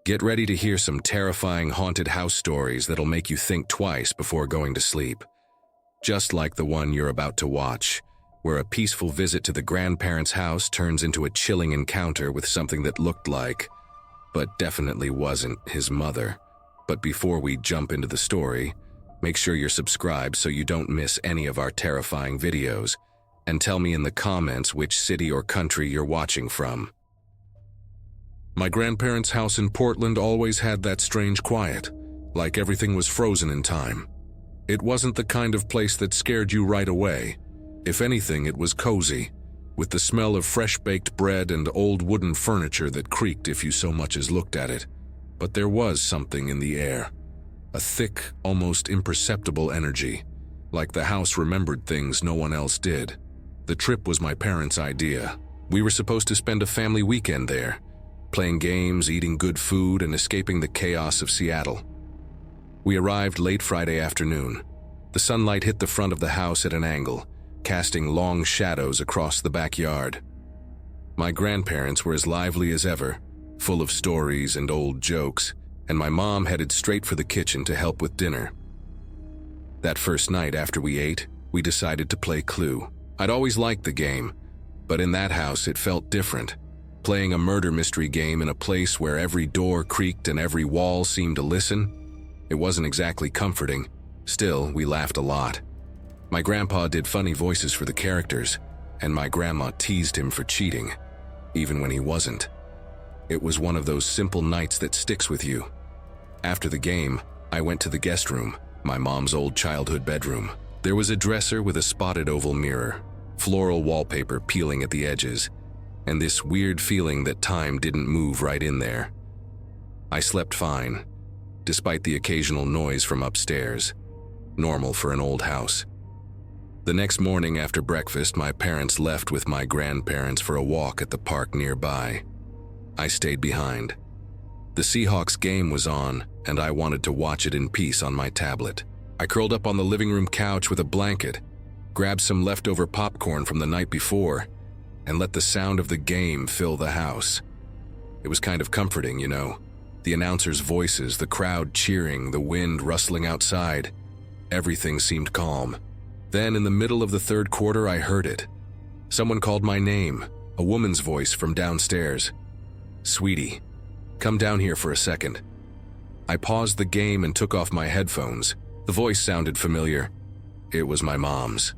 Get ready to hear some terrifying haunted house stories that'll make you think twice before going to sleep. Just like the one you're about to watch, where a peaceful visit to the grandparents' house turns into a chilling encounter with something that looked like, but definitely wasn't, his mother. But before we jump into the story, make sure you're subscribed so you don't miss any of our terrifying videos, and tell me in the comments which city or country you're watching from. My grandparents' house in Portland always had that strange quiet, like everything was frozen in time. It wasn't the kind of place that scared you right away. If anything, it was cozy, with the smell of fresh-baked bread and old wooden furniture that creaked if you so much as looked at it. But there was something in the air, a thick, almost imperceptible energy, like the house remembered things no one else did. The trip was my parents' idea. We were supposed to spend a family weekend there, playing games, eating good food, and escaping the chaos of Seattle. We arrived late Friday afternoon. The sunlight hit the front of the house at an angle, casting long shadows across the backyard. My grandparents were as lively as ever, full of stories and old jokes, and my mom headed straight for the kitchen to help with dinner. That first night after we ate, we decided to play Clue. I'd always liked the game, but in that house it felt different. Playing a murder mystery game in a place where every door creaked and every wall seemed to listen, it wasn't exactly comforting. Still, we laughed a lot. My grandpa did funny voices for the characters, and my grandma teased him for cheating, even when he wasn't. It was one of those simple nights that sticks with you. After the game, I went to the guest room, my mom's old childhood bedroom. There was a dresser with a spotted oval mirror, floral wallpaper peeling at the edges, and this weird feeling that time didn't move right in there. I slept fine, despite the occasional noise from upstairs, normal for an old house. The next morning after breakfast, my parents left with my grandparents for a walk at the park nearby. I stayed behind. The Seahawks game was on, and I wanted to watch it in peace on my tablet. I curled up on the living room couch with a blanket, grabbed some leftover popcorn from the night before, and let the sound of the game fill the house. It was kind of comforting, you know. The announcers' voices, the crowd cheering, the wind rustling outside. Everything seemed calm. Then, in the middle of the third quarter, I heard it. Someone called my name, a woman's voice from downstairs. "Sweetie, come down here for a second." I paused the game and took off my headphones. The voice sounded familiar. It was my mom's.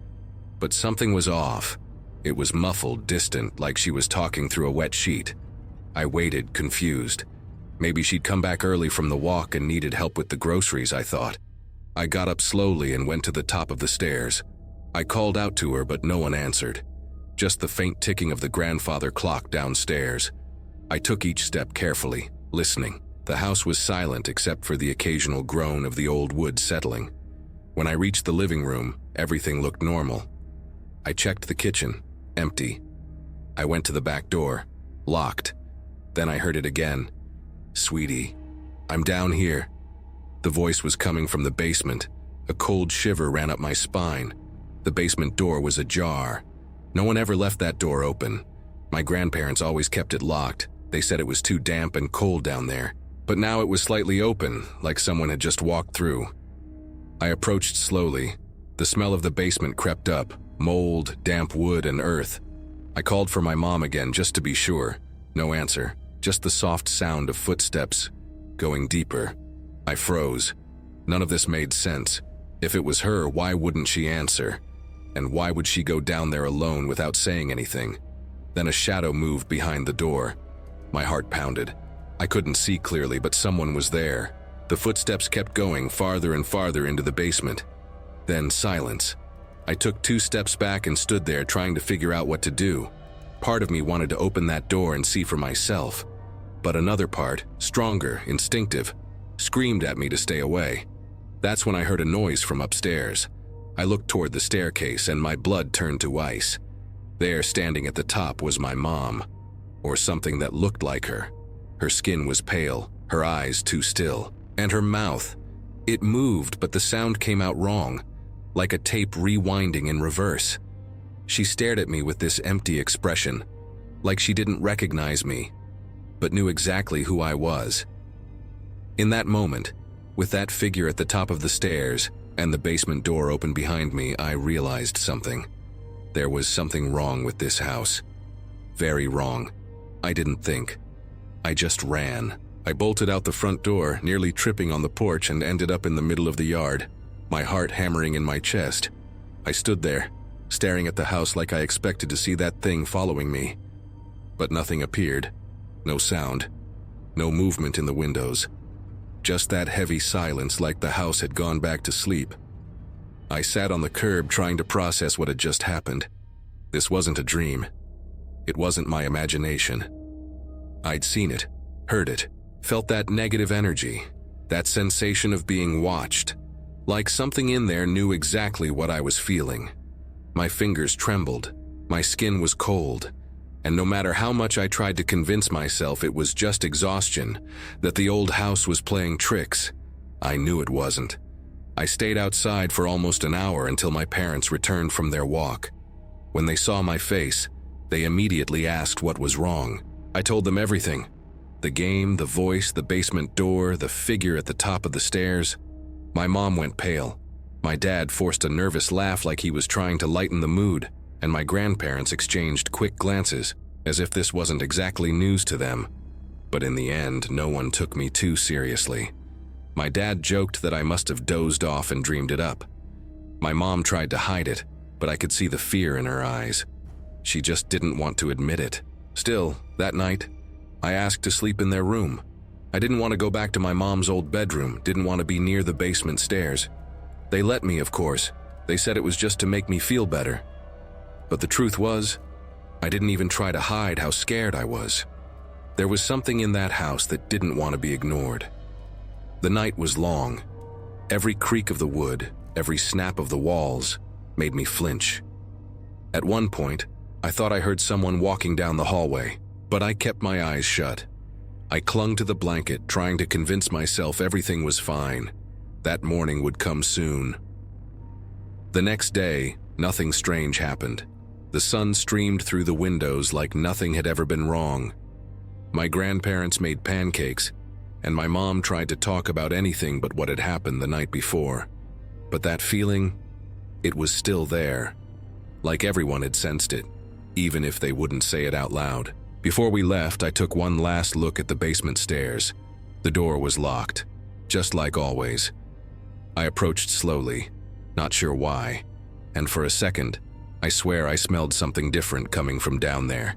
But something was off. It was muffled, distant, like she was talking through a wet sheet. I waited, confused. Maybe she'd come back early from the walk and needed help with the groceries, I thought. I got up slowly and went to the top of the stairs. I called out to her, but no one answered. Just the faint ticking of the grandfather clock downstairs. I took each step carefully, listening. The house was silent except for the occasional groan of the old wood settling. When I reached the living room, everything looked normal. I checked the kitchen. Empty. I went to the back door. Locked. Then I heard it again. "Sweetie, I'm down here." The voice was coming from the basement. A cold shiver ran up my spine. The basement door was ajar. No one ever left that door open. My grandparents always kept it locked. They said it was too damp and cold down there. But now it was slightly open, like someone had just walked through. I approached slowly. The smell of the basement crept up. Mold, damp wood, and earth. I called for my mom again just to be sure. No answer, just the soft sound of footsteps, going deeper. I froze. None of this made sense. If it was her, why wouldn't she answer? And why would she go down there alone without saying anything? Then a shadow moved behind the door. My heart pounded. I couldn't see clearly, but someone was there. The footsteps kept going farther and farther into the basement. Then silence. I took 2 steps back and stood there trying to figure out what to do. Part of me wanted to open that door and see for myself. But another part, stronger, instinctive, screamed at me to stay away. That's when I heard a noise from upstairs. I looked toward the staircase and my blood turned to ice. There, standing at the top, was my mom. Or something that looked like her. Her skin was pale, her eyes too still. And her mouth. It moved, but the sound came out wrong. Like a tape rewinding in reverse. She stared at me with this empty expression, like she didn't recognize me, but knew exactly who I was. In that moment, with that figure at the top of the stairs and the basement door open behind me, I realized something. There was something wrong with this house. Very wrong. I didn't think. I just ran. I bolted out the front door, nearly tripping on the porch, and ended up in the middle of the yard, my heart hammering in my chest. I stood there, staring at the house like I expected to see that thing following me. But nothing appeared. No sound. No movement in the windows. Just that heavy silence, like the house had gone back to sleep. I sat on the curb trying to process what had just happened. This wasn't a dream. It wasn't my imagination. I'd seen it, heard it, felt that negative energy, that sensation of being watched. Like something in there knew exactly what I was feeling. My fingers trembled, my skin was cold, and no matter how much I tried to convince myself it was just exhaustion, that the old house was playing tricks, I knew it wasn't. I stayed outside for almost an hour until my parents returned from their walk. When they saw my face, they immediately asked what was wrong. I told them everything. The game, the voice, the basement door, the figure at the top of the stairs. My mom went pale. My dad forced a nervous laugh like he was trying to lighten the mood, and my grandparents exchanged quick glances, as if this wasn't exactly news to them. But in the end, no one took me too seriously. My dad joked that I must have dozed off and dreamed it up. My mom tried to hide it, but I could see the fear in her eyes. She just didn't want to admit it. Still, that night, I asked to sleep in their room. I didn't want to go back to my mom's old bedroom, didn't want to be near the basement stairs. They let me, of course. They said it was just to make me feel better. But the truth was, I didn't even try to hide how scared I was. There was something in that house that didn't want to be ignored. The night was long. Every creak of the wood, every snap of the walls, made me flinch. At one point, I thought I heard someone walking down the hallway, but I kept my eyes shut. I clung to the blanket, trying to convince myself everything was fine. That morning would come soon. The next day, nothing strange happened. The sun streamed through the windows like nothing had ever been wrong. My grandparents made pancakes, and my mom tried to talk about anything but what had happened the night before. But that feeling, it was still there. Like everyone had sensed it, even if they wouldn't say it out loud. Before we left, I took one last look at the basement stairs. The door was locked, just like always. I approached slowly, not sure why, and for a second, I swear I smelled something different coming from down there.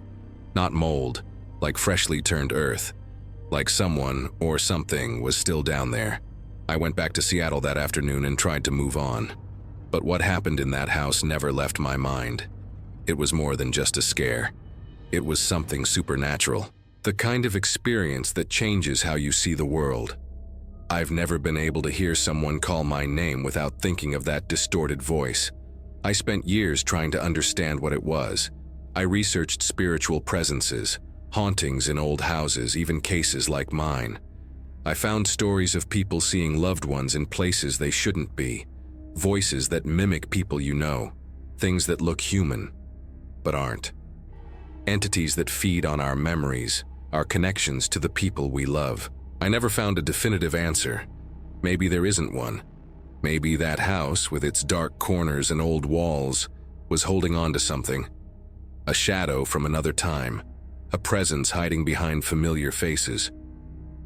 Not mold, like freshly turned earth, like someone or something was still down there. I went back to Seattle that afternoon and tried to move on. But what happened in that house never left my mind. It was more than just a scare. It was something supernatural, the kind of experience that changes how you see the world. I've never been able to hear someone call my name without thinking of that distorted voice. I spent years trying to understand what it was. I researched spiritual presences, hauntings in old houses, even cases like mine. I found stories of people seeing loved ones in places they shouldn't be, voices that mimic people you know, things that look human, but aren't. Entities that feed on our memories, our connections to the people we love. I never found a definitive answer. Maybe there isn't one. Maybe that house, with its dark corners and old walls, was holding on to something. A shadow from another time, a presence hiding behind familiar faces.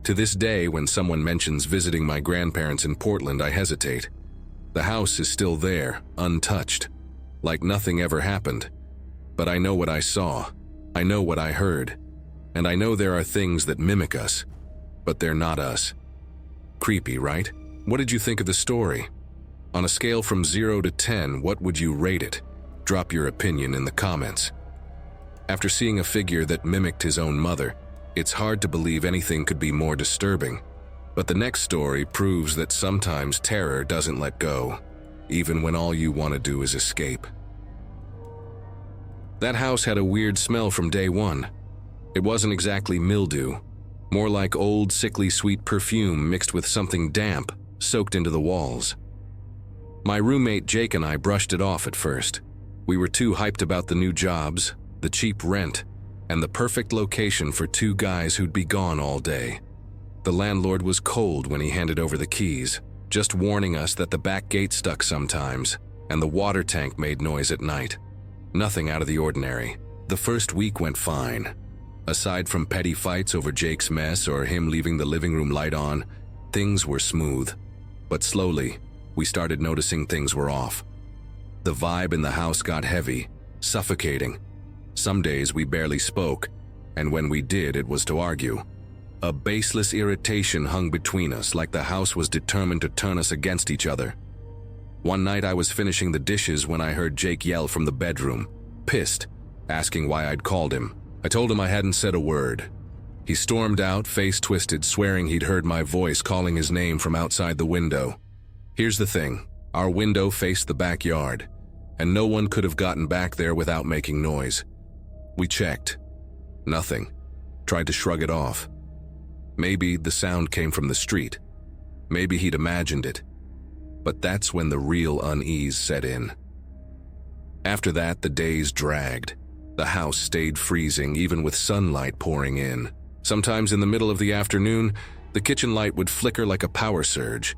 To this day, when someone mentions visiting my grandparents in Portland, I hesitate. The house is still there, untouched, like nothing ever happened. But I know what I saw, I know what I heard, and I know there are things that mimic us, but they're not us. Creepy, right? What did you think of the story? On a scale from 0 to 10, what would you rate it? Drop your opinion in the comments. After seeing a figure that mimicked his own mother, it's hard to believe anything could be more disturbing. But the next story proves that sometimes terror doesn't let go, even when all you want to do is escape. That house had a weird smell from day one. It wasn't exactly mildew, more like old, sickly sweet perfume mixed with something damp, soaked into the walls. My roommate Jake and I brushed it off at first. We were too hyped about the new jobs, the cheap rent, and the perfect location for two guys who'd be gone all day. The landlord was cold when he handed over the keys, just warning us that the back gate stuck sometimes, and the water tank made noise at night. Nothing out of the ordinary. The first week went fine. Aside from petty fights over Jake's mess or him leaving the living room light on, things were smooth. But slowly, we started noticing things were off. The vibe in the house got heavy, suffocating. Some days we barely spoke, and when we did, it was to argue. A baseless irritation hung between us, like the house was determined to turn us against each other. One night I was finishing the dishes when I heard Jake yell from the bedroom, pissed, asking why I'd called him. I told him I hadn't said a word. He stormed out, face twisted, swearing he'd heard my voice calling his name from outside the window. Here's the thing, our window faced the backyard, and no one could have gotten back there without making noise. We checked. Nothing. Tried to shrug it off. Maybe the sound came from the street. Maybe he'd imagined it. But that's when the real unease set in. After that, the days dragged. The house stayed freezing, even with sunlight pouring in. Sometimes in the middle of the afternoon, the kitchen light would flicker like a power surge.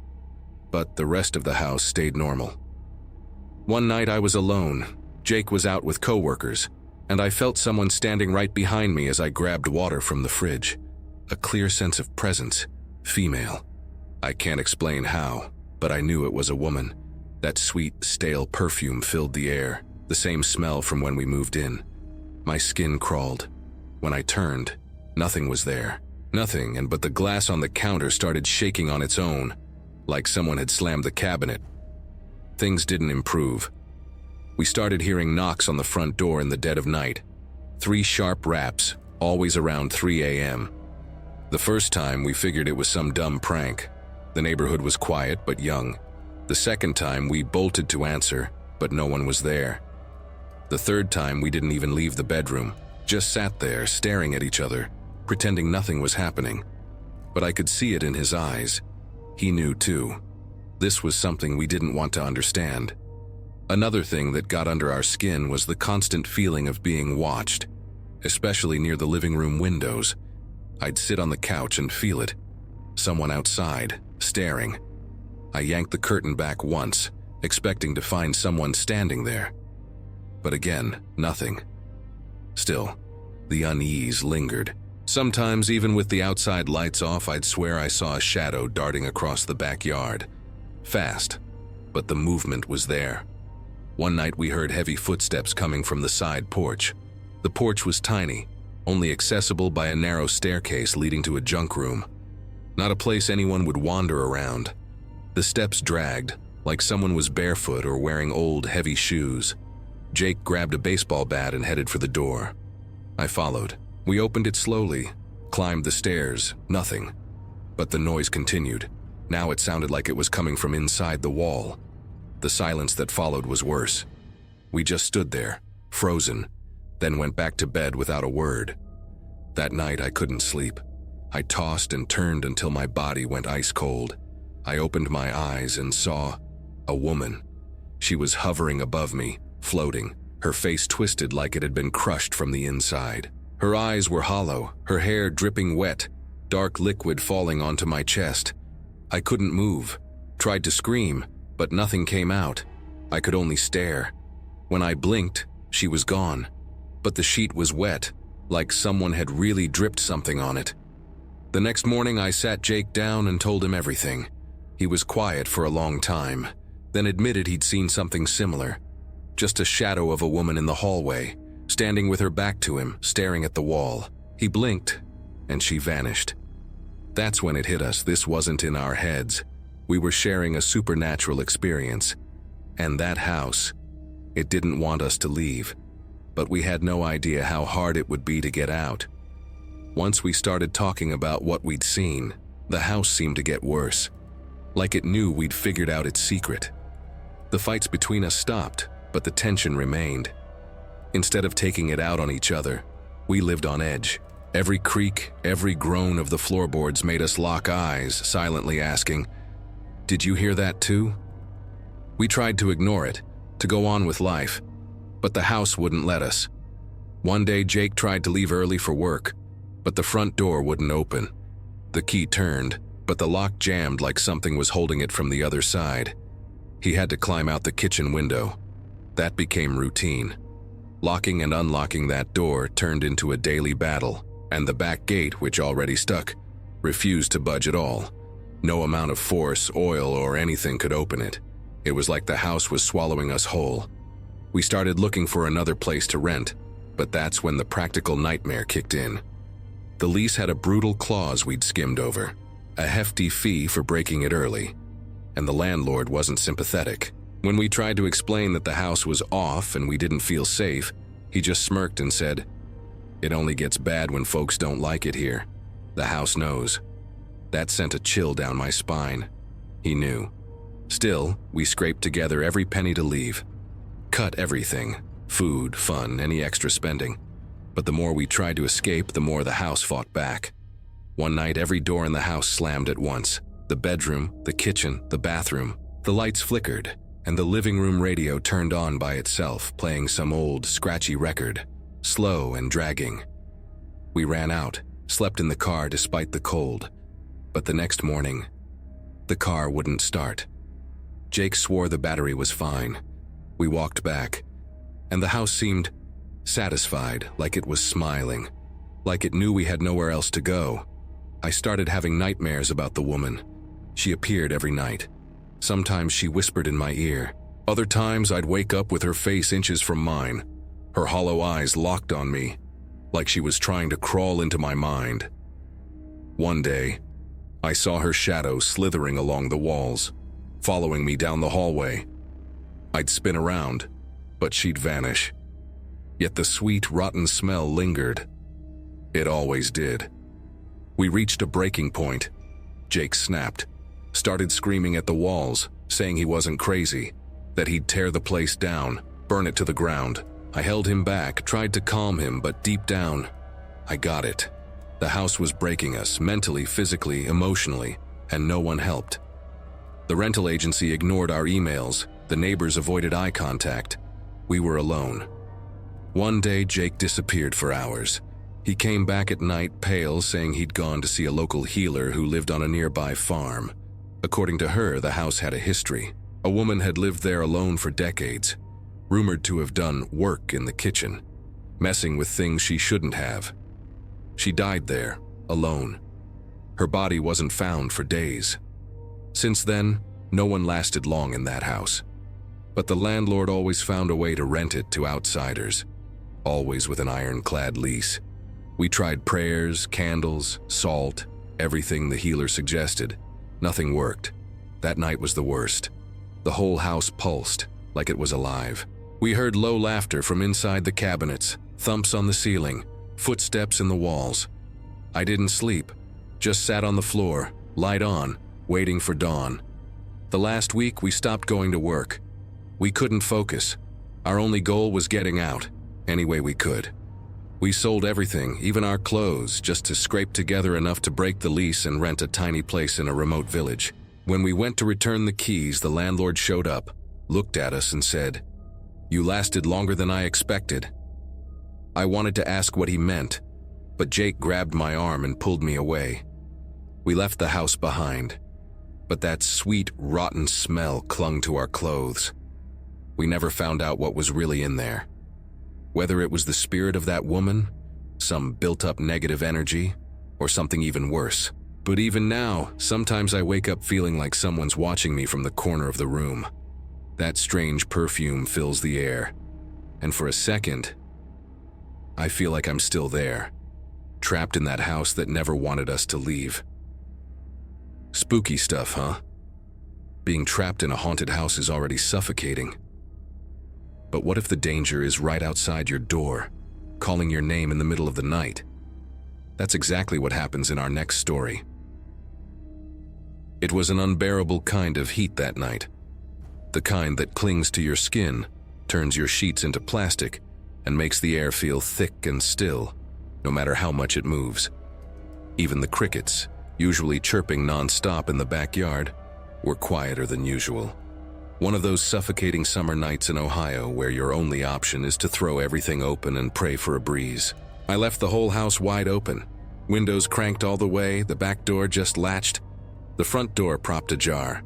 But the rest of the house stayed normal. One night I was alone. Jake was out with coworkers, and I felt someone standing right behind me as I grabbed water from the fridge. A clear sense of presence, female. I can't explain how, but I knew it was a woman. That sweet, stale perfume filled the air, the same smell from when we moved in. My skin crawled. When I turned, nothing was there. Nothing, but the glass on the counter started shaking on its own, like someone had slammed the cabinet. Things didn't improve. We started hearing knocks on the front door in the dead of night. 3 sharp raps, always around 3 a.m. The first time, we figured it was some dumb prank. The neighborhood was quiet but young. The second time, we bolted to answer, but no one was there. The third time, we didn't even leave the bedroom, just sat there staring at each other, pretending nothing was happening. But I could see it in his eyes. He knew too. This was something we didn't want to understand. Another thing that got under our skin was the constant feeling of being watched, especially near the living room windows. I'd sit on the couch and feel it. Someone outside, staring. I yanked the curtain back once, expecting to find someone standing there. But again, nothing. Still, the unease lingered. Sometimes, even with the outside lights off, I'd swear I saw a shadow darting across the backyard. Fast, but the movement was there. One night we heard heavy footsteps coming from the side porch. The porch was tiny, only accessible by a narrow staircase leading to a junk room. Not a place anyone would wander around. The steps dragged, like someone was barefoot or wearing old, heavy shoes. Jake grabbed a baseball bat and headed for the door. I followed. We opened it slowly, climbed the stairs, nothing. But the noise continued. Now it sounded like it was coming from inside the wall. The silence that followed was worse. We just stood there, frozen, then went back to bed without a word. That night I couldn't sleep. I tossed and turned until my body went ice cold. I opened my eyes and saw a woman. She was hovering above me, floating, her face twisted like it had been crushed from the inside. Her eyes were hollow, her hair dripping wet, dark liquid falling onto my chest. I couldn't move, tried to scream, but nothing came out. I could only stare. When I blinked, she was gone. But the sheet was wet, like someone had really dripped something on it. The next morning I sat Jake down and told him everything. He was quiet for a long time, then admitted he'd seen something similar. Just a shadow of a woman in the hallway, standing with her back to him, staring at the wall. He blinked, and she vanished. That's when it hit us. This wasn't in our heads. We were sharing a supernatural experience. And that house, it didn't want us to leave. But we had no idea how hard it would be to get out. Once we started talking about what we'd seen, the house seemed to get worse. Like it knew we'd figured out its secret. The fights between us stopped, but the tension remained. Instead of taking it out on each other, we lived on edge. Every creak, every groan of the floorboards made us lock eyes, silently asking, "Did you hear that too?" We tried to ignore it, to go on with life, but the house wouldn't let us. One day Jake tried to leave early for work, but the front door wouldn't open. The key turned, but the lock jammed like something was holding it from the other side. He had to climb out the kitchen window. That became routine. Locking and unlocking that door turned into a daily battle, and the back gate, which already stuck, refused to budge at all. No amount of force, oil, or anything could open it. It was like the house was swallowing us whole. We started looking for another place to rent, but that's when the practical nightmare kicked in. The lease had a brutal clause we'd skimmed over, a hefty fee for breaking it early, and the landlord wasn't sympathetic. When we tried to explain that the house was off and we didn't feel safe, he just smirked and said, "It only gets bad when folks don't like it here. The house knows." That sent a chill down my spine. He knew. Still, we scraped together every penny to leave. Cut everything, food, fun, any extra spending. But the more we tried to escape, the more the house fought back. One night, every door in the house slammed at once. The bedroom, the kitchen, the bathroom. The lights flickered, and the living room radio turned on by itself, playing some old, scratchy record, slow and dragging. We ran out, slept in the car despite the cold. But the next morning, the car wouldn't start. Jake swore the battery was fine. We walked back, and the house seemed satisfied, like it was smiling, like it knew we had nowhere else to go. I started having nightmares about the woman. She appeared every night. Sometimes she whispered in my ear. Other times I'd wake up with her face inches from mine, her hollow eyes locked on me, like she was trying to crawl into my mind. One day, I saw her shadow slithering along the walls, following me down the hallway. I'd spin around, but she'd vanish. Yet the sweet, rotten smell lingered. It always did. We reached a breaking point. Jake snapped, started screaming at the walls, saying he wasn't crazy, that he'd tear the place down, burn it to the ground. I held him back, tried to calm him, but deep down, I got it. The house was breaking us, mentally, physically, emotionally, and no one helped. The rental agency ignored our emails, the neighbors avoided eye contact. We were alone. One day, Jake disappeared for hours. He came back at night, pale, saying he'd gone to see a local healer who lived on a nearby farm. According to her, the house had a history. A woman had lived there alone for decades, rumored to have done work in the kitchen, messing with things she shouldn't have. She died there, alone. Her body wasn't found for days. Since then, no one lasted long in that house. But the landlord always found a way to rent it to outsiders, always with an ironclad lease. We tried prayers, candles, salt, everything the healer suggested. Nothing worked. That night was the worst. The whole house pulsed, like it was alive. We heard low laughter from inside the cabinets, thumps on the ceiling, footsteps in the walls. I didn't sleep, just sat on the floor, light on, waiting for dawn. The last week, we stopped going to work. We couldn't focus. Our only goal was getting out, any way we could. We sold everything, even our clothes, just to scrape together enough to break the lease and rent a tiny place in a remote village. When we went to return the keys, the landlord showed up, looked at us and said, "You lasted longer than I expected." I wanted to ask what he meant, but Jake grabbed my arm and pulled me away. We left the house behind, but that sweet, rotten smell clung to our clothes. We never found out what was really in there. Whether it was the spirit of that woman, some built-up negative energy, or something even worse. But even now, sometimes I wake up feeling like someone's watching me from the corner of the room. That strange perfume fills the air, and for a second, I feel like I'm still there, trapped in that house that never wanted us to leave. Spooky stuff, huh? Being trapped in a haunted house is already suffocating. But what if the danger is right outside your door, calling your name in the middle of the night? That's exactly what happens in our next story. It was an unbearable kind of heat that night. The kind that clings to your skin, turns your sheets into plastic, and makes the air feel thick and still, no matter how much it moves. Even the crickets, usually chirping non-stop in the backyard, were quieter than usual. One of those suffocating summer nights in Ohio where your only option is to throw everything open and pray for a breeze. I left the whole house wide open, Windows cranked all the way, the back door just latched, the front door propped ajar.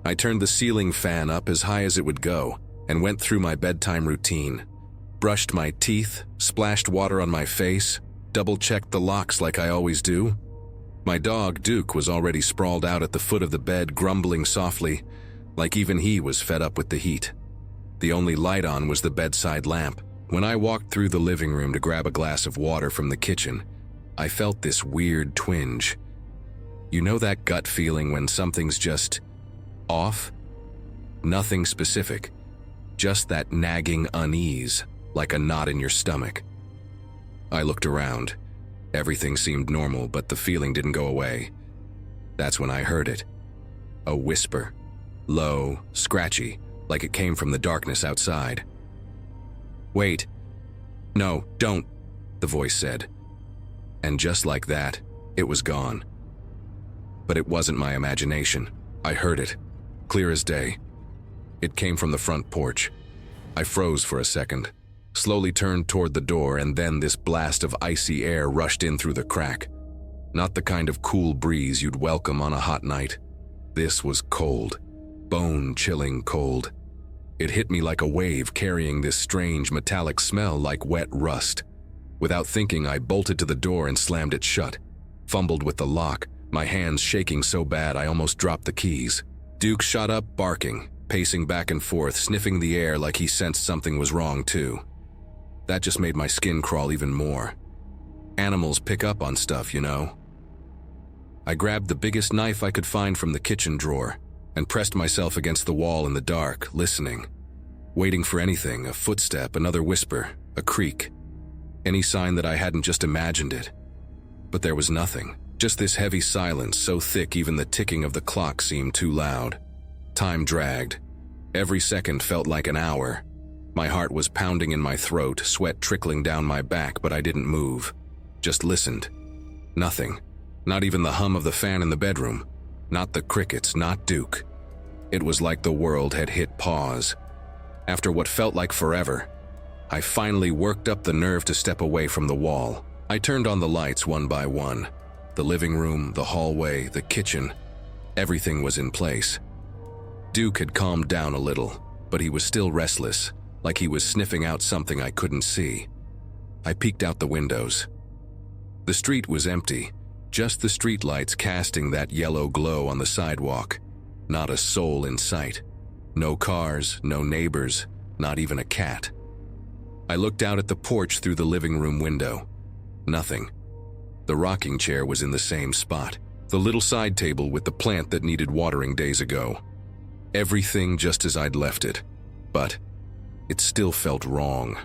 I turned the ceiling fan up as high as it would go and went through my bedtime routine. Brushed my teeth, splashed water on my face, double-checked the locks like I always do. My dog, Duke, was already sprawled out at the foot of the bed, grumbling softly, like even he was fed up with the heat. The only light on was the bedside lamp. When I walked through the living room to grab a glass of water from the kitchen, I felt this weird twinge. You know that gut feeling when something's just off? Nothing specific, just that nagging unease, like a knot in your stomach. I looked around. Everything seemed normal, but the feeling didn't go away. That's when I heard it. A whisper. Low, scratchy, like it came from the darkness outside. "Wait. No, don't," the voice said. And just like that, it was gone. But it wasn't my imagination. I heard it, clear as day. It came from the front porch. I froze for a second, slowly turned toward the door, and then this blast of icy air rushed in through the crack. Not the kind of cool breeze you'd welcome on a hot night. This was cold, bone-chilling cold. It hit me like a wave, carrying this strange metallic smell like wet rust. Without thinking, I bolted to the door and slammed it shut. Fumbled with the lock, my hands shaking so bad I almost dropped the keys. Duke shot up, barking, pacing back and forth, sniffing the air like he sensed something was wrong too. That just made my skin crawl even more. Animals pick up on stuff, you know. I grabbed the biggest knife I could find from the kitchen drawer and pressed myself against the wall in the dark, listening. Waiting for anything, a footstep, another whisper, a creak. Any sign that I hadn't just imagined it. But there was nothing. Just this heavy silence, so thick even the ticking of the clock seemed too loud. Time dragged. Every second felt like an hour. My heart was pounding in my throat, sweat trickling down my back, but I didn't move. Just listened. Nothing. Not even the hum of the fan in the bedroom. Not the crickets, not Duke. It was like the world had hit pause. After what felt like forever, I finally worked up the nerve to step away from the wall. I turned on the lights one by one. The living room, the hallway, the kitchen. Everything was in place. Duke had calmed down a little, but he was still restless, like he was sniffing out something I couldn't see. I peeked out the windows. The street was empty, just the streetlights casting that yellow glow on the sidewalk. Not a soul in sight. No cars, no neighbors, not even a cat. I looked out at the porch through the living room window. Nothing. The rocking chair was in the same spot. The little side table with the plant that needed watering days ago. Everything just as I'd left it. But it still felt wrong.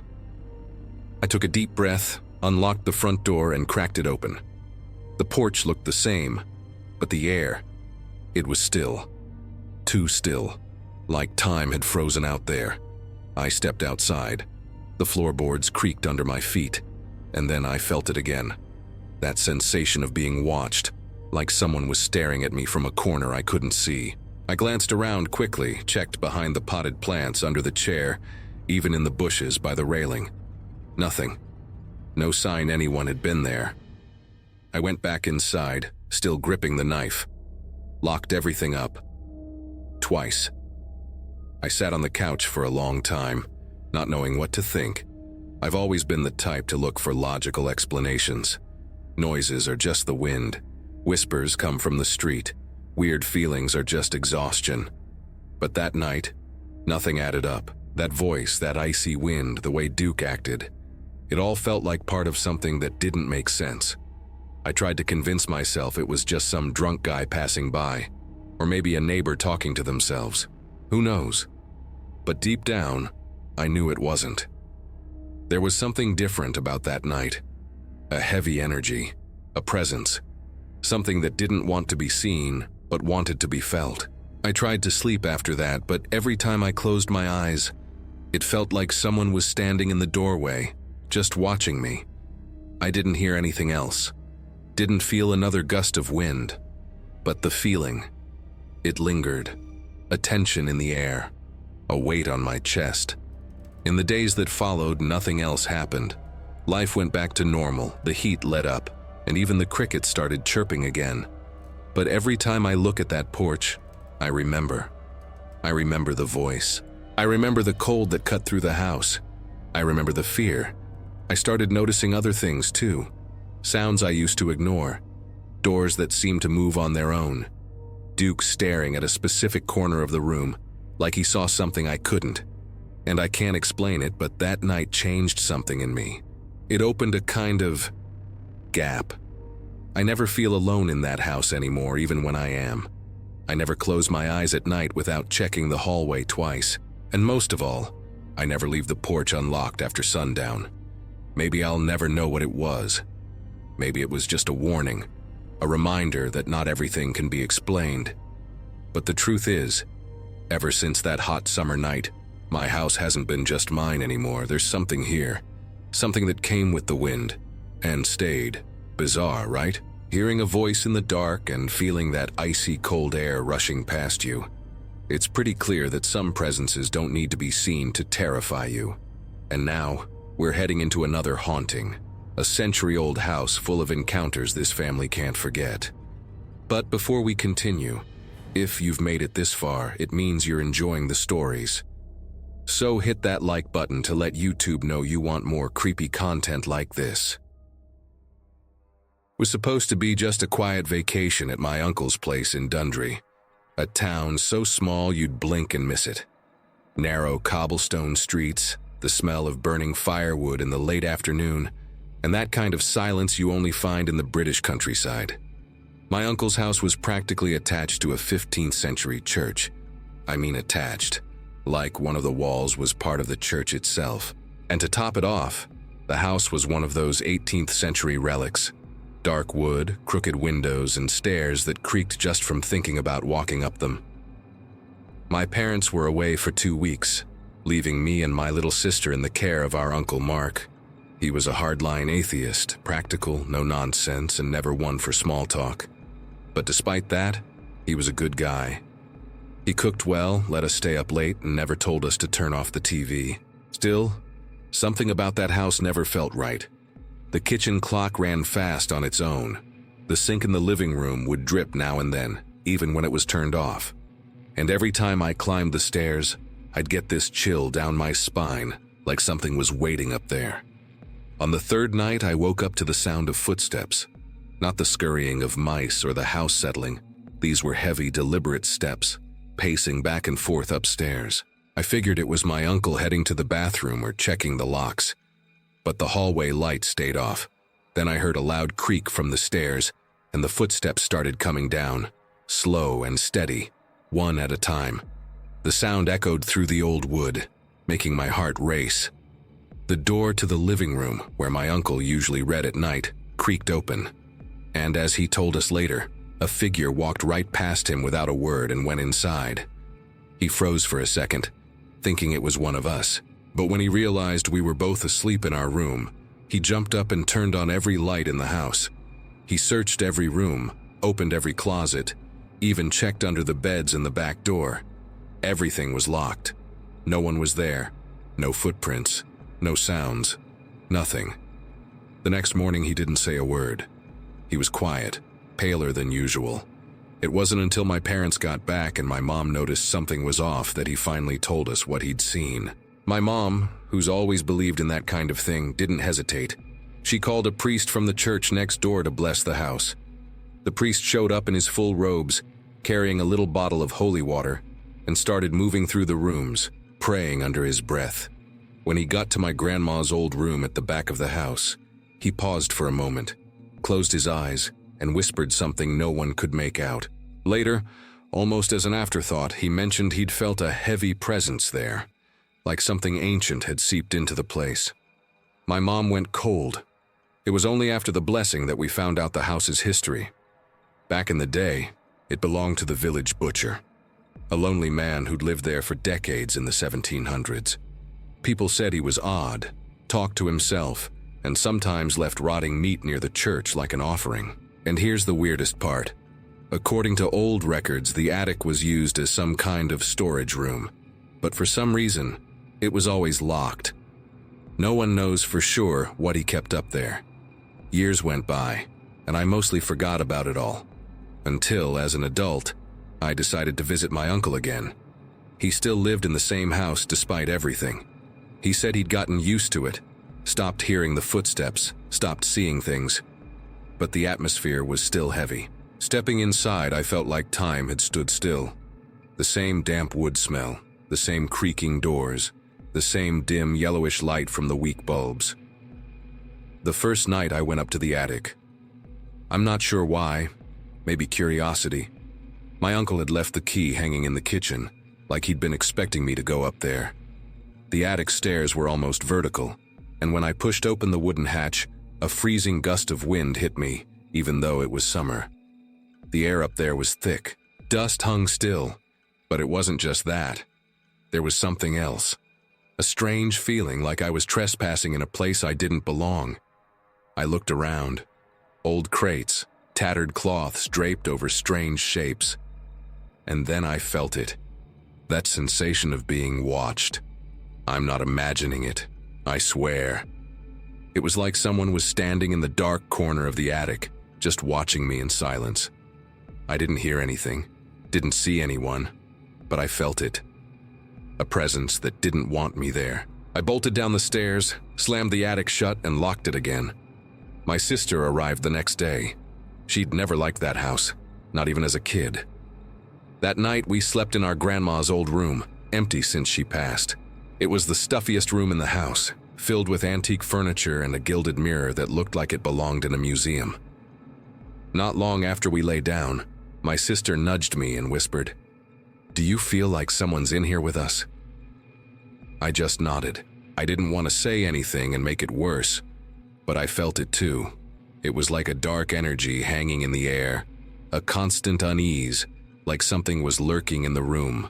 I took a deep breath, unlocked the front door, and cracked it open. The porch looked the same, but the air, it was still. Too still. Like time had frozen out there. I stepped outside. The floorboards creaked under my feet, and then I felt it again. That sensation of being watched, like someone was staring at me from a corner I couldn't see. I glanced around quickly, checked behind the potted plants under the chair, even in the bushes by the railing. Nothing. No sign anyone had been there. I went back inside, still gripping the knife. Locked everything up. Twice. I sat on the couch for a long time, not knowing what to think. I've always been the type to look for logical explanations. Noises are just the wind. Whispers come from the street. Weird feelings are just exhaustion. But that night, nothing added up. That voice, that icy wind, the way Duke acted. It all felt like part of something that didn't make sense. I tried to convince myself it was just some drunk guy passing by, or maybe a neighbor talking to themselves. Who knows? But deep down, I knew it wasn't. There was something different about that night. A heavy energy, a presence. Something that didn't want to be seen, but wanted to be felt. I tried to sleep after that, but every time I closed my eyes, it felt like someone was standing in the doorway, just watching me. I didn't hear anything else. Didn't feel another gust of wind. But the feeling, it lingered. A tension in the air. A weight on my chest. In the days that followed, nothing else happened. Life went back to normal, the heat let up. and even the crickets started chirping again. But every time I look at that porch, I remember. I remember the voice. I remember the cold that cut through the house. I remember the fear. I started noticing other things too. Sounds I used to ignore. Doors that seemed to move on their own. Duke staring at a specific corner of the room, like he saw something I couldn't. And I can't explain it, but that night changed something in me. It opened a kind of gap. I never feel alone in that house anymore, even when I am. I never close my eyes at night without checking the hallway twice. And most of all, I never leave the porch unlocked after sundown. Maybe I'll never know what it was. Maybe it was just a warning, a reminder that not everything can be explained. But the truth is, ever since that hot summer night, my house hasn't been just mine anymore. There's something here, something that came with the wind and stayed. Bizarre, right? Hearing a voice in the dark and feeling that icy cold air rushing past you. It's pretty clear that some presences don't need to be seen to terrify you. And now, we're heading into another haunting, a century-old house full of encounters this family can't forget. But before we continue, if you've made it this far, it means you're enjoying the stories. So hit that like button to let YouTube know you want more creepy content like this. It was supposed to be just a quiet vacation at my uncle's place in Dundry, a town so small you'd blink and miss it. Narrow cobblestone streets, the smell of burning firewood in the late afternoon, and that kind of silence you only find in the British countryside. My uncle's house was practically attached to a 15th century church. I mean attached, like one of the walls was part of the church itself. And to top it off, the house was one of those 18th century relics. Dark wood, crooked windows, and stairs that creaked just from thinking about walking up them. My parents were away for 2 weeks, leaving me and my little sister in the care of our Uncle Mark. He was a hardline atheist, practical, no nonsense, and never one for small talk. But despite that, he was a good guy. He cooked well, let us stay up late, and never told us to turn off the TV. Still, something about that house never felt right. The kitchen clock ran fast on its own. The sink in the living room would drip now and then, even when it was turned off. And every time I climbed the stairs, I'd get this chill down my spine, like something was waiting up there. On the third night, I woke up to the sound of footsteps. Not the scurrying of mice or the house settling. These were heavy, deliberate steps, pacing back and forth upstairs. I figured it was my uncle heading to the bathroom or checking the locks. But the hallway light stayed off. Then I heard a loud creak from the stairs, and the footsteps started coming down, slow and steady, one at a time. The sound echoed through the old wood, making my heart race. The door to the living room, where my uncle usually read at night, creaked open. And as he told us later, a figure walked right past him without a word and went inside. He froze for a second, thinking it was one of us. But when he realized we were both asleep in our room, he jumped up and turned on every light in the house. He searched every room, opened every closet, even checked under the beds and the back door. Everything was locked. No one was there. No footprints. No sounds. Nothing. The next morning he didn't say a word. He was quiet, paler than usual. It wasn't until my parents got back and my mom noticed something was off that he finally told us what he'd seen. My mom, who's always believed in that kind of thing, didn't hesitate. She called a priest from the church next door to bless the house. The priest showed up in his full robes, carrying a little bottle of holy water, and started moving through the rooms, praying under his breath. When he got to my grandma's old room at the back of the house, he paused for a moment, closed his eyes, and whispered something no one could make out. Later, almost as an afterthought, he mentioned he'd felt a heavy presence there, like something ancient had seeped into the place. My mom went cold. It was only after the blessing that we found out the house's history. Back in the day, it belonged to the village butcher, a lonely man who'd lived there for decades in the 1700s. People said he was odd, talked to himself, and sometimes left rotting meat near the church like an offering. And here's the weirdest part. According to old records, the attic was used as some kind of storage room, but for some reason, it was always locked. No one knows for sure what he kept up there. Years went by, and I mostly forgot about it all. Until, as an adult, I decided to visit my uncle again. He still lived in the same house despite everything. He said he'd gotten used to it, stopped hearing the footsteps, stopped seeing things. But the atmosphere was still heavy. Stepping inside, I felt like time had stood still. The same damp wood smell, the same creaking doors, the same dim yellowish light from the weak bulbs. The first night I went up to the attic. I'm not sure why, maybe curiosity. My uncle had left the key hanging in the kitchen, like he'd been expecting me to go up there. The attic stairs were almost vertical, and when I pushed open the wooden hatch, a freezing gust of wind hit me, even though it was summer. The air up there was thick. Dust hung still, but it wasn't just that. There was something else. A strange feeling like I was trespassing in a place I didn't belong. I looked around. Old crates, tattered cloths draped over strange shapes. And then I felt it. That sensation of being watched. I'm not imagining it, I swear. It was like someone was standing in the dark corner of the attic, just watching me in silence. I didn't hear anything, didn't see anyone, but I felt it. A presence that didn't want me there. I bolted down the stairs, slammed the attic shut, and locked it again. My sister arrived the next day. She'd never liked that house, not even as a kid. That night, we slept in our grandma's old room, empty since she passed. It was the stuffiest room in the house, filled with antique furniture and a gilded mirror that looked like it belonged in a museum. Not long after we lay down, my sister nudged me and whispered, "Do you feel like someone's in here with us?" I just nodded. I didn't want to say anything and make it worse, but I felt it too. It was like a dark energy hanging in the air, a constant unease, like something was lurking in the room.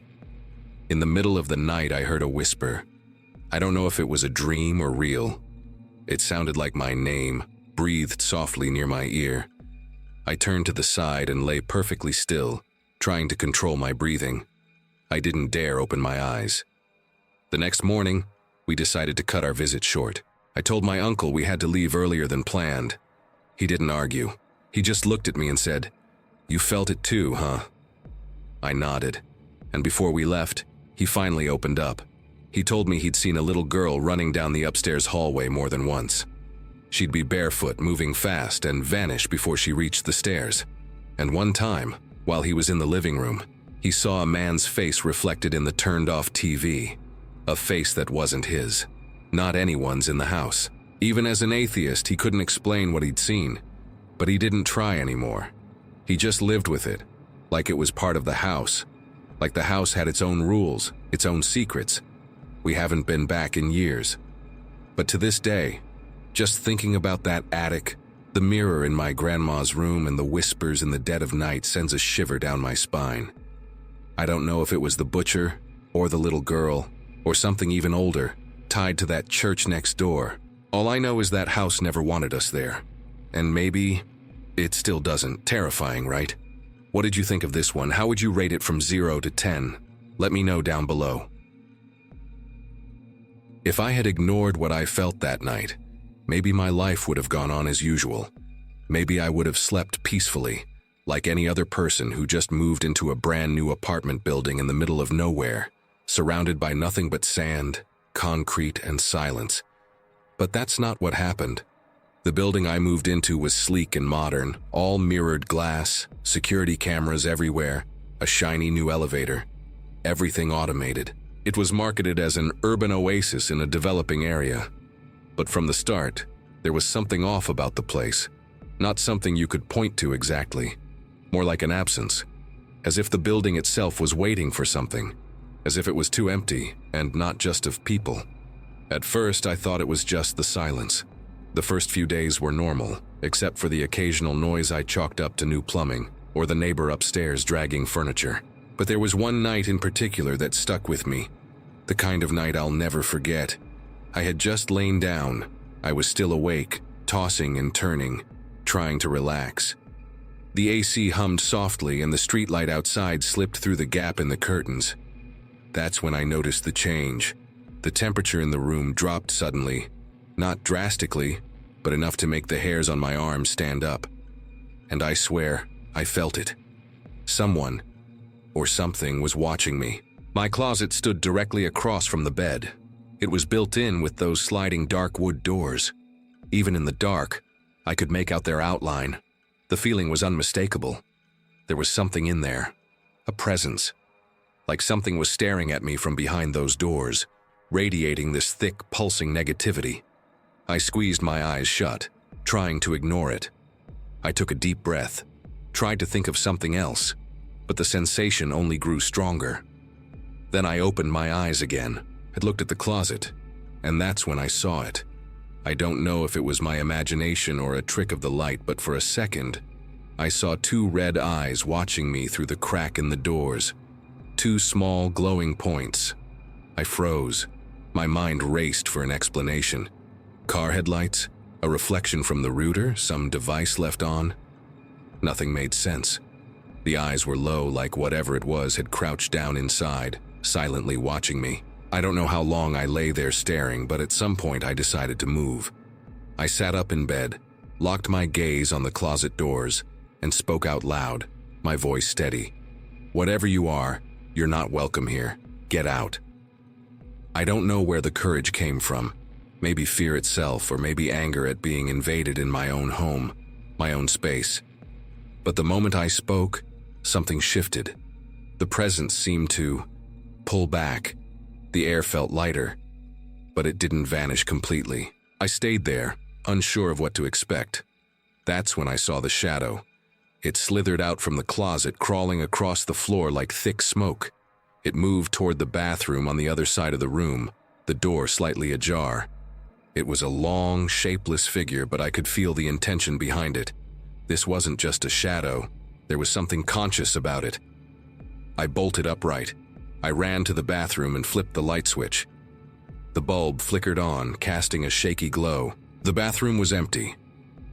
In the middle of the night, I heard a whisper. I don't know if it was a dream or real. It sounded like my name, breathed softly near my ear. I turned to the side and lay perfectly still, trying to control my breathing. I didn't dare open my eyes. The next morning, we decided to cut our visit short. I told my uncle we had to leave earlier than planned. He didn't argue. He just looked at me and said, "You felt it too, huh?" I nodded, and before we left, he finally opened up. He told me he'd seen a little girl running down the upstairs hallway more than once. She'd be barefoot, moving fast, and vanish before she reached the stairs. And one time, while he was in the living room, he saw a man's face reflected in the turned-off TV. A face that wasn't his. Not anyone's in the house. Even as an atheist, he couldn't explain what he'd seen. But he didn't try anymore. He just lived with it, like it was part of the house. Like the house had its own rules, its own secrets. We haven't been back in years. But to this day, just thinking about that attic, the mirror in my grandma's room, and the whispers in the dead of night sends a shiver down my spine. I don't know if it was the butcher, or the little girl, or something even older, tied to that church next door. All I know is that house never wanted us there. And maybe it still doesn't. Terrifying, right? What did you think of this one? How would you rate it from 0 to 10? Let me know down below. If I had ignored what I felt that night, maybe my life would have gone on as usual. Maybe I would have slept peacefully, like any other person who just moved into a brand new apartment building in the middle of nowhere, surrounded by nothing but sand, concrete, and silence. But that's not what happened. The building I moved into was sleek and modern, all mirrored glass, security cameras everywhere, a shiny new elevator, everything automated. It was marketed as an urban oasis in a developing area. But from the start, there was something off about the place. Not something you could point to exactly. More like an absence. As if the building itself was waiting for something. As if it was too empty, and not just of people. At first, I thought it was just the silence. The first few days were normal, except for the occasional noise I chalked up to new plumbing, or the neighbor upstairs dragging furniture. But there was one night in particular that stuck with me. The kind of night I'll never forget. I had just lain down. I was still awake, tossing and turning, trying to relax. The AC hummed softly and the streetlight outside slipped through the gap in the curtains. That's when I noticed the change. The temperature in the room dropped suddenly. Not drastically, but enough to make the hairs on my arms stand up. and I swear, I felt it. Someone, or something, was watching me. My closet stood directly across from the bed. It was built in with those sliding dark wood doors. Even in the dark, I could make out their outline. The feeling was unmistakable. There was something in there, a presence, like something was staring at me from behind those doors, radiating this thick, pulsing negativity. I squeezed my eyes shut, trying to ignore it. I took a deep breath, tried to think of something else, but the sensation only grew stronger. Then I opened my eyes again. I looked at the closet, and that's when I saw it. I don't know if it was my imagination or a trick of the light, but for a second, I saw two red eyes watching me through the crack in the doors. Two small, glowing points. I froze. My mind raced for an explanation. Car headlights? A reflection from the router? Some device left on? Nothing made sense. The eyes were low, like whatever it was had crouched down inside, silently watching me. I don't know how long I lay there staring, but at some point I decided to move. I sat up in bed, locked my gaze on the closet doors, and spoke out loud, my voice steady. "Whatever you are, you're not welcome here. Get out." I don't know where the courage came from. Maybe fear itself, or maybe anger at being invaded in my own home, my own space. But the moment I spoke, something shifted. The presence seemed to pull back. The air felt lighter, but it didn't vanish completely. I stayed there, unsure of what to expect. That's when I saw the shadow. It slithered out from the closet, crawling across the floor like thick smoke. It moved toward the bathroom on the other side of the room, the door slightly ajar. It was a long, shapeless figure, but I could feel the intention behind it. This wasn't just a shadow. There was something conscious about it. I bolted upright. I ran to the bathroom and flipped the light switch. The bulb flickered on, casting a shaky glow. The bathroom was empty.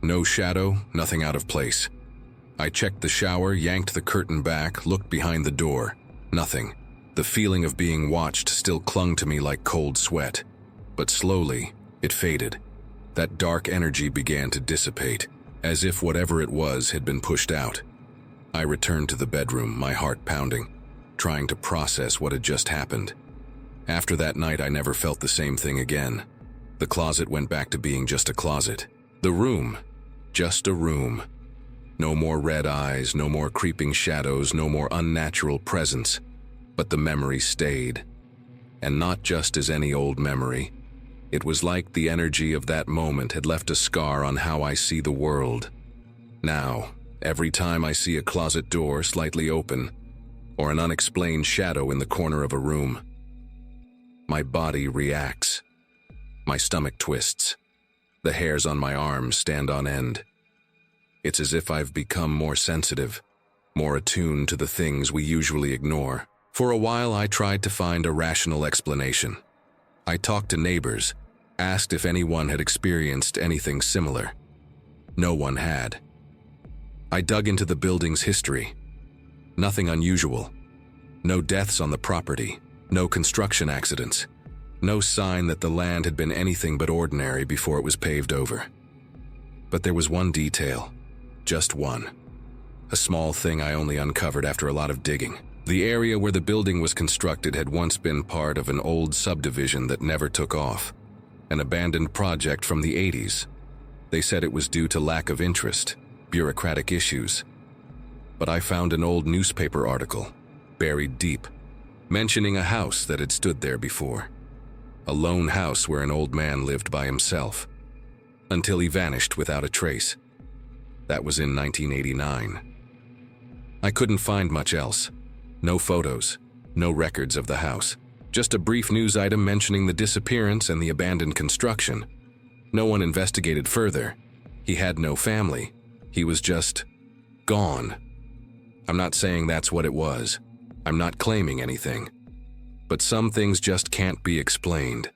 No shadow, nothing out of place. I checked the shower, yanked the curtain back, looked behind the door. Nothing. The feeling of being watched still clung to me like cold sweat. But slowly, it faded. That dark energy began to dissipate, as if whatever it was had been pushed out. I returned to the bedroom, my heart pounding, trying to process what had just happened. After that night, I never felt the same thing again. The closet went back to being just a closet. The room, just a room. No more red eyes, no more creeping shadows, no more unnatural presence. But the memory stayed. And not just as any old memory. It was like the energy of that moment had left a scar on how I see the world. Now, every time I see a closet door slightly open, or an unexplained shadow in the corner of a room, my body reacts. My stomach twists. The hairs on my arms stand on end. It's as if I've become more sensitive, more attuned to the things we usually ignore. For a while, I tried to find a rational explanation. I talked to neighbors, asked if anyone had experienced anything similar. No one had. I dug into the building's history. Nothing unusual. No deaths on the property, no construction accidents, no sign that the land had been anything but ordinary before it was paved over. But there was one detail, just one. A small thing I only uncovered after a lot of digging. The area where the building was constructed had once been part of an old subdivision that never took off, an abandoned project from the 80s. They said it was due to lack of interest, bureaucratic issues. But I found an old newspaper article, buried deep, mentioning a house that had stood there before. A lone house where an old man lived by himself, until he vanished without a trace. That was in 1989. I couldn't find much else. No photos, no records of the house. Just a brief news item mentioning the disappearance and the abandoned construction. No one investigated further. He had no family. He was just gone. I'm not saying that's what it was. I'm not claiming anything. But some things just can't be explained.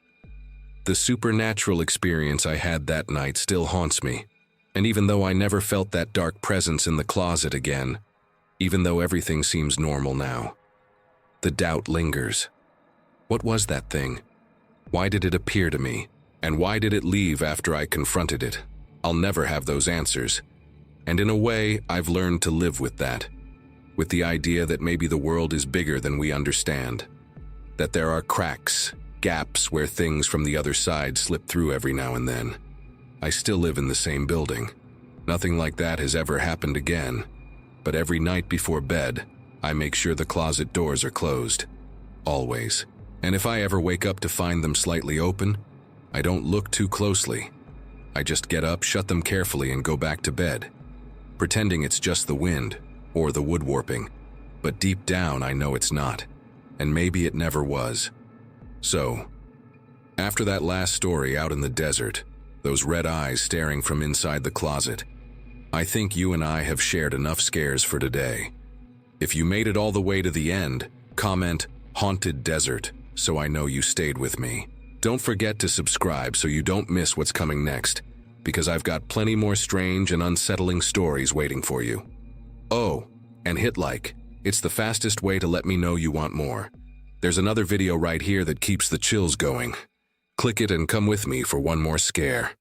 The supernatural experience I had that night still haunts me. And even though I never felt that dark presence in the closet again, even though everything seems normal now, the doubt lingers. What was that thing? Why did it appear to me? And why did it leave after I confronted it? I'll never have those answers. And in a way, I've learned to live with that. With the idea that maybe the world is bigger than we understand. That there are cracks, gaps where things from the other side slip through every now and then. I still live in the same building. Nothing like that has ever happened again. But every night before bed, I make sure the closet doors are closed. Always. And if I ever wake up to find them slightly open, I don't look too closely. I just get up, shut them carefully, and go back to bed, pretending it's just the wind or the wood warping. But deep down, I know it's not, and maybe it never was. So, after that last story out in the desert, those red eyes staring from inside the closet, I think you and I have shared enough scares for today. If you made it all the way to the end, comment "Haunted Desert" so I know you stayed with me. Don't forget to subscribe so you don't miss what's coming next, because I've got plenty more strange and unsettling stories waiting for you. Oh, and hit like. It's the fastest way to let me know you want more. There's another video right here that keeps the chills going. Click it and come with me for one more scare.